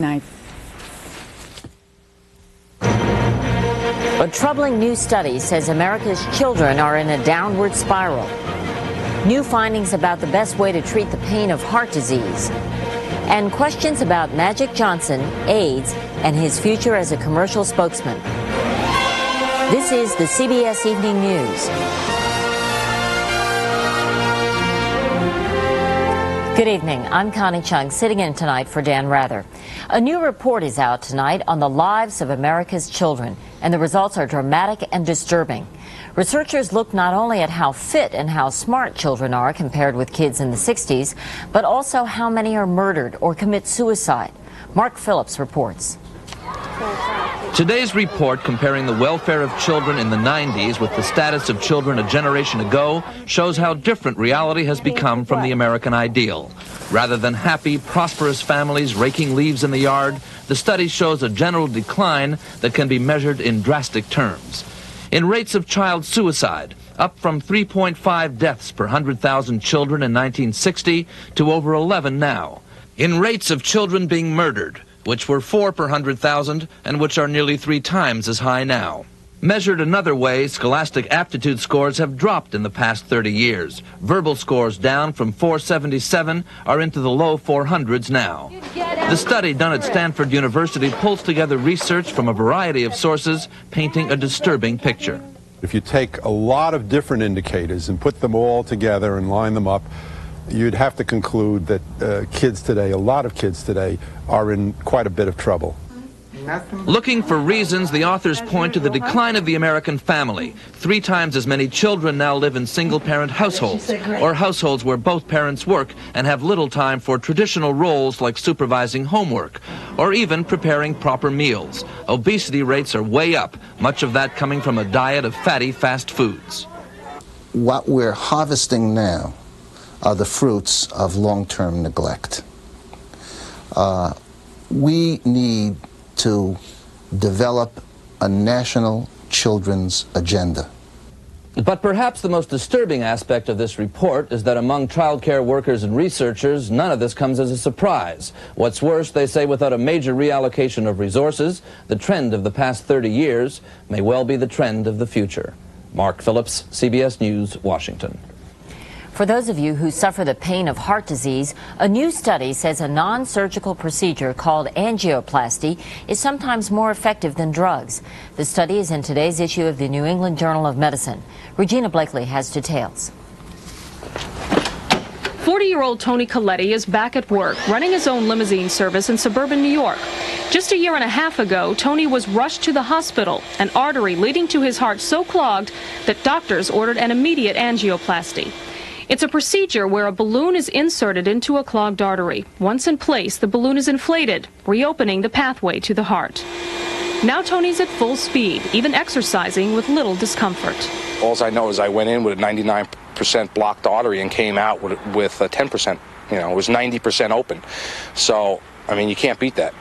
Night. A troubling new study says America's children are in a downward spiral. New findings about the best way to treat the pain of heart disease. And questions about Magic Johnson, AIDS, and his future as a commercial spokesman. This is the CBS Evening News. Good evening. I'm Connie Chung, sitting in tonight for Dan Rather. A new report is out tonight on the lives of America's children, and the results are dramatic and disturbing. Researchers look not only at how fit and how smart children are compared with kids in the 60s, but also how many are murdered or commit suicide. Mark Phillips reports. Today's report comparing the welfare of children in the 90s with the status of children a generation ago shows how different reality has become from the American ideal. Rather than happy, prosperous families raking leaves in the yard, the study shows a general decline that can be measured in drastic terms. In rates of child suicide, up from 3.5 deaths per 100,000 children in 1960 to over 11 now. In rates of children being murdered, which were 4 per 100,000 and which are nearly 3 times as high now. Measured another way, scholastic aptitude scores have dropped in the past 30 years. Verbal scores down from 477 are into the low 400s now. The study done at Stanford University pulls together research from a variety of sources, painting a disturbing picture. If you take a lot of different indicators and put them all together and line them up, you'd have to conclude that kids today, a lot of kids today, are in quite a bit of trouble. Looking for reasons, the authors point to the decline of the American family. 3 times as many children now live in single-parent households, or households where both parents work and have little time for traditional roles like supervising homework, or even preparing proper meals. Obesity rates are way up, much of that coming from a diet of fatty fast foods. What we're harvesting now are the fruits of long-term neglect. We need to develop a national children's agenda. But perhaps the most disturbing aspect of this report is that among child care workers and researchers, none of this comes as a surprise. What's worse, they say without a major reallocation of resources, the trend of the past 30 years may well be the trend of the future. Mark Phillips, CBS News, Washington. For those of you who suffer the pain of heart disease, a new study says a non-surgical procedure called angioplasty is sometimes more effective than drugs. The study is in today's issue of the New England Journal of Medicine. Regina Blakely has details. 40-year-old Tony Coletti is back at work, running his own limousine service in suburban New York. Just a year and a half ago, Tony was rushed to the hospital, an artery leading to his heart so clogged that doctors ordered an immediate angioplasty. It's a procedure where a balloon is inserted into a clogged artery. Once in place, the balloon is inflated, reopening the pathway to the heart. Now Tony's at full speed, even exercising with little discomfort. All I know is I went in with a 99% blocked artery and came out with a 10%. It was 90% open. So, I mean, you can't beat that.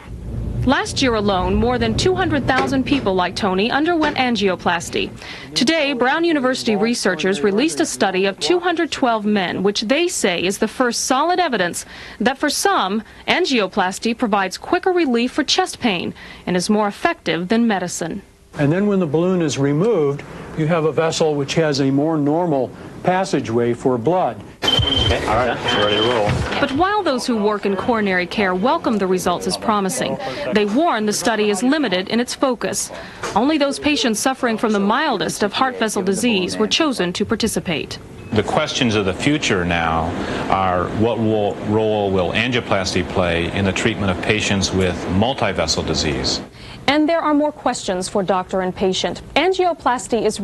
Last year alone, more than 200,000 people like Tony underwent angioplasty. Today, Brown University researchers released a study of 212 men, which they say is the first solid evidence that for some, angioplasty provides quicker relief for chest pain and is more effective than medicine. And then when the balloon is removed, you have a vessel which has a more normal passageway for blood. Okay, all right, ready to roll. But while those who work in coronary care welcome the results as promising, they warn the study is limited in its focus. Only those patients suffering from the mildest of heart vessel disease were chosen to participate. The questions of the future now are what role will angioplasty play in the treatment of patients with multivessel disease? And there are more questions for doctor and patient. Angioplasty is